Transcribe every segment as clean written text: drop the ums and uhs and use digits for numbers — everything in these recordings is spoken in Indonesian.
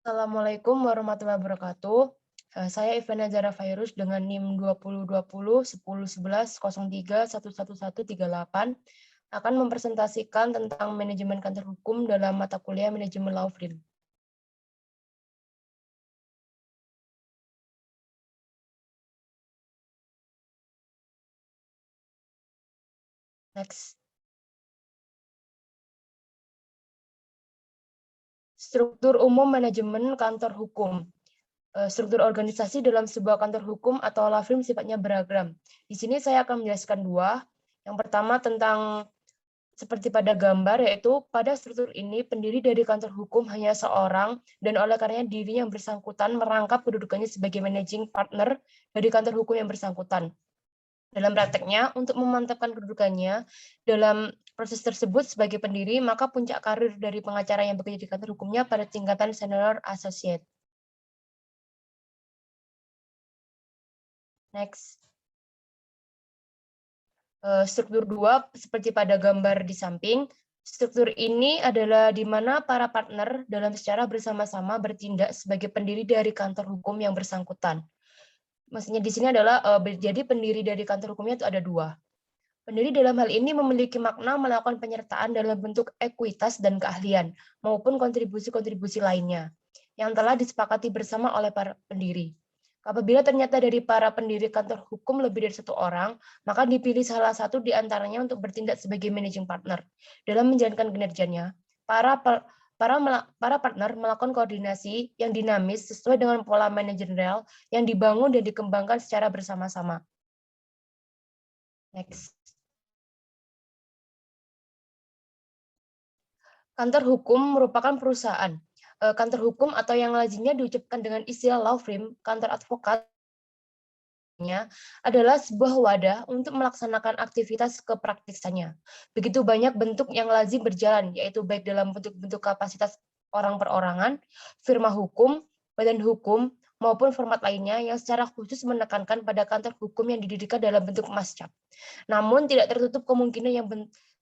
Assalamualaikum warahmatullahi wabarakatuh. Saya Ivana Zara Fairuz dengan NIM 2020 1011 03 11138 akan mempresentasikan tentang manajemen kantor hukum dalam mata kuliah manajemen law firm. Next. Struktur umum manajemen kantor hukum. Struktur organisasi dalam sebuah kantor hukum atau law firm sifatnya beragam. Di sini saya akan menjelaskan dua. Yang pertama tentang seperti pada gambar, yaitu pada struktur ini pendiri dari kantor hukum hanya seorang dan oleh karenanya dirinya yang bersangkutan merangkap kedudukannya sebagai managing partner dari kantor hukum yang bersangkutan. Dalam prakteknya, untuk memantapkan kedudukannya dalam proses tersebut sebagai pendiri, maka puncak karir dari pengacara yang bekerja di kantor hukumnya pada tingkatan senior associate. Next. Struktur 2 seperti pada gambar di samping. Struktur ini adalah di mana para partner dalam secara bersama-sama bertindak sebagai pendiri dari kantor hukum yang bersangkutan. Maksudnya di sini adalah jadi pendiri dari kantor hukumnya itu ada dua. Pendiri dalam hal ini memiliki makna melakukan penyertaan dalam bentuk ekuitas dan keahlian maupun kontribusi-kontribusi lainnya yang telah disepakati bersama oleh para pendiri. Apabila ternyata dari para pendiri kantor hukum lebih dari satu orang, maka dipilih salah satu di antaranya untuk bertindak sebagai managing partner. Dalam menjalankan kinerjanya, para partner melakukan koordinasi yang dinamis sesuai dengan pola manajerial yang dibangun dan dikembangkan secara bersama-sama. Next. Kantor hukum merupakan perusahaan. Kantor hukum atau yang lazimnya diucapkan dengan istilah law firm, kantor advokat, adalah sebuah wadah untuk melaksanakan aktivitas kepraktisannya. Begitu banyak bentuk yang lazim berjalan, yaitu baik dalam bentuk-bentuk kapasitas orang perorangan, firma hukum, badan hukum, maupun format lainnya yang secara khusus menekankan pada kantor hukum yang didirikan dalam bentuk mascap. Namun tidak tertutup kemungkinan yang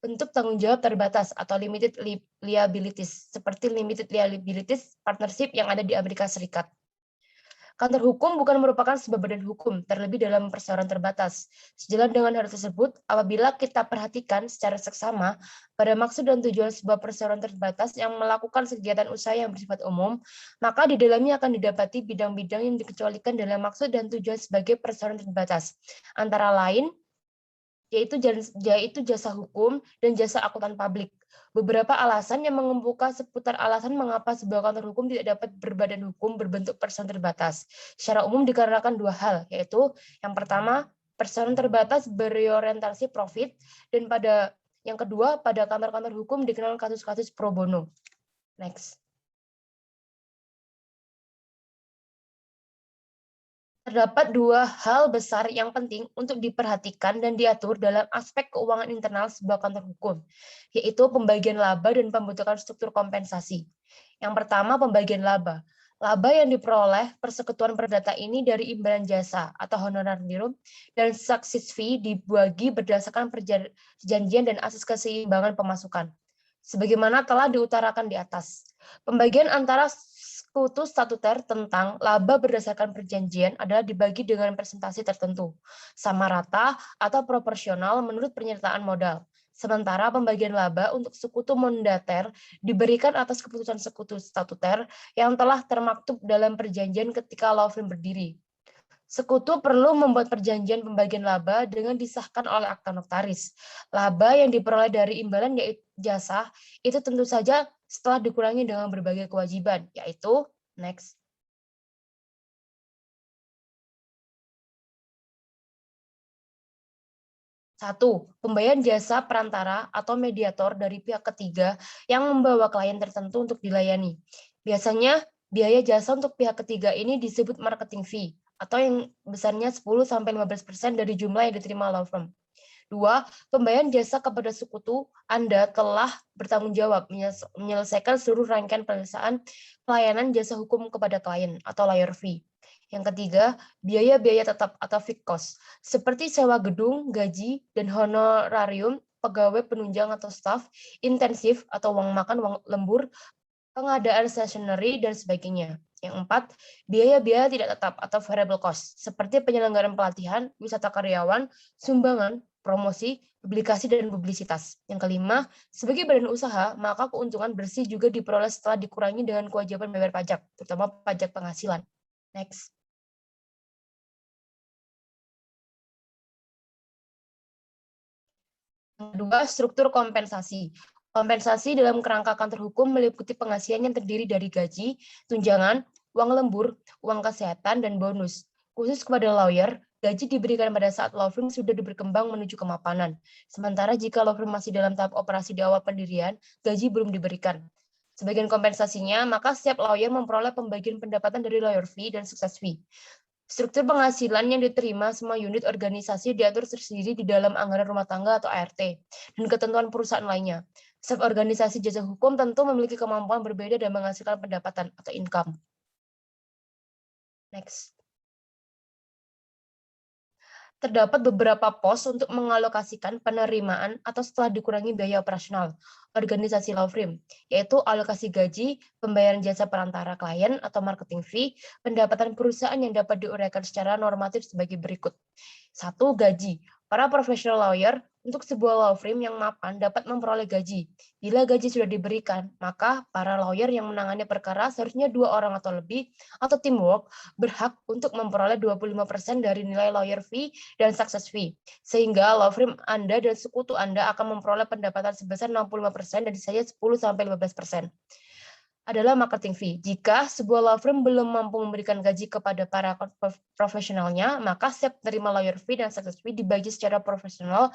bentuk tanggung jawab terbatas atau limited liabilities, seperti limited liabilities partnership yang ada di Amerika Serikat. Kantor hukum bukan merupakan sebuah badan hukum, terlebih dalam perseroan terbatas. Sejalan dengan hal tersebut, apabila kita perhatikan secara seksama pada maksud dan tujuan sebuah perseroan terbatas yang melakukan kegiatan usaha yang bersifat umum, maka di dalamnya akan didapati bidang-bidang yang dikecualikan dalam maksud dan tujuan sebagai perseroan terbatas. Antara lain, yaitu jasa hukum dan jasa akuntan publik. Beberapa alasan yang mengemuka seputar alasan mengapa sebuah kantor hukum tidak dapat berbadan hukum berbentuk perseroan terbatas. Secara umum dikarenakan dua hal, yaitu yang pertama, perseroan terbatas berorientasi profit, dan yang kedua, pada kantor-kantor hukum dikenal kasus-kasus pro bono. Next. Terdapat dua hal besar yang penting untuk diperhatikan dan diatur dalam aspek keuangan internal sebuah kantor hukum, yaitu pembagian laba dan pembentukan struktur kompensasi. Yang pertama, pembagian laba. Laba yang diperoleh persekutuan perdata ini dari imbalan jasa atau honorarium dan success fee dibagi berdasarkan perjanjian dan asas keseimbangan pemasukan. Sebagaimana telah diutarakan di atas, pembagian antara sekutu statuter tentang laba berdasarkan perjanjian adalah dibagi dengan presentasi tertentu, sama rata atau proporsional menurut penyertaan modal. Sementara pembagian laba untuk sekutu mandater diberikan atas keputusan sekutu statuter yang telah termaktub dalam perjanjian ketika law firm berdiri. Sekutu perlu membuat perjanjian pembagian laba dengan disahkan oleh akta notaris. Laba yang diperoleh dari imbalan yaitu jasa itu tentu saja setelah dikurangi dengan berbagai kewajiban, yaitu next. Satu, pembayaran jasa perantara atau mediator dari pihak ketiga yang membawa klien tertentu untuk dilayani. Biasanya biaya jasa untuk pihak ketiga ini disebut marketing fee atau yang besarnya 10-15% dari jumlah yang diterima law firm. Dua, pembayaran jasa kepada sekutu Anda telah bertanggung jawab menyelesaikan seluruh rangkaian penyelesaian pelayanan jasa hukum kepada klien atau lawyer fee. Yang ketiga, biaya-biaya tetap atau fixed cost, seperti sewa gedung, gaji, dan honorarium pegawai penunjang atau staf, intensif atau uang makan, uang lembur, pengadaan stationery, dan sebagainya. Yang keempat, biaya-biaya tidak tetap atau variable cost, seperti penyelenggaraan pelatihan, wisata karyawan, sumbangan, promosi, publikasi, dan publisitas. Yang kelima, sebagai badan usaha, maka keuntungan bersih juga diperoleh setelah dikurangi dengan kewajiban bayar pajak, terutama pajak penghasilan. Next. Yang kedua, struktur kompensasi. Kompensasi dalam kerangka kantor hukum meliputi penghasilan yang terdiri dari gaji, tunjangan, uang lembur, uang kesehatan, dan bonus. Khusus kepada lawyer, gaji diberikan pada saat law firm sudah berkembang menuju kemapanan. Sementara jika law firm masih dalam tahap operasi di awal pendirian, gaji belum diberikan. Sebagian kompensasinya, maka setiap lawyer memperoleh pembagian pendapatan dari lawyer fee dan success fee. Struktur penghasilan yang diterima semua unit organisasi diatur tersendiri di dalam anggaran rumah tangga atau ART dan ketentuan perusahaan lainnya. Setiap organisasi jasa hukum tentu memiliki kemampuan berbeda dan menghasilkan pendapatan atau income. Next. Terdapat beberapa pos untuk mengalokasikan penerimaan atau setelah dikurangi biaya operasional organisasi law firm, yaitu alokasi gaji, pembayaran jasa perantara klien atau marketing fee, pendapatan perusahaan yang dapat diuraikan secara normatif sebagai berikut. 1. Gaji. Para professional lawyer untuk sebuah law firm yang mapan dapat memperoleh gaji. Bila gaji sudah diberikan, maka para lawyer yang menangani perkara seharusnya 2 orang atau lebih atau teamwork berhak untuk memperoleh 25% dari nilai lawyer fee dan success fee. Sehingga law firm Anda dan sekutu Anda akan memperoleh pendapatan sebesar 65% dan sisanya 10-15%. Adalah marketing fee. Jika sebuah law firm belum mampu memberikan gaji kepada para profesionalnya, maka setiap terima lawyer fee dan success fee dibagi secara proporsional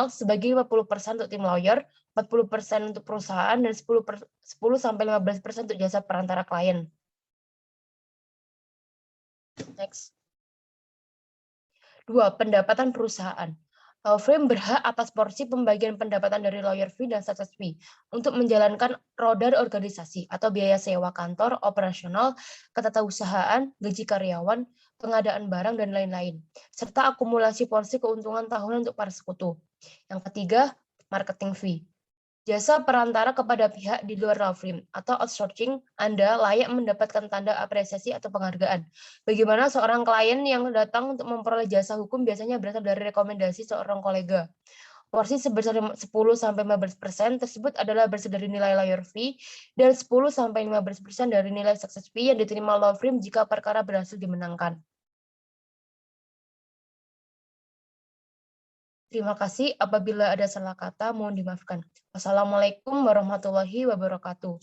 sebagai 50% untuk tim lawyer, 40% untuk perusahaan, dan 10-15% untuk jasa perantara klien. Next. 2. Pendapatan perusahaan. Law firm berhak atas porsi pembagian pendapatan dari lawyer fee dan success fee untuk menjalankan roda organisasi atau biaya sewa kantor, operasional, ketatausahaan, gaji karyawan, pengadaan barang, dan lain-lain, serta akumulasi porsi keuntungan tahunan untuk para sekutu. Yang ketiga, marketing fee. Jasa perantara kepada pihak di luar law firm atau outsourcing, Anda layak mendapatkan tanda apresiasi atau penghargaan. Bagaimana seorang klien yang datang untuk memperoleh jasa hukum biasanya berasal dari rekomendasi seorang kolega. Porsi sebesar 10-15% tersebut adalah berasal dari nilai lawyer fee dan 10-15% dari nilai success fee yang diterima law firm jika perkara berhasil dimenangkan. Terima kasih. Apabila ada salah kata, mohon dimaafkan. Wassalamualaikum warahmatullahi wabarakatuh.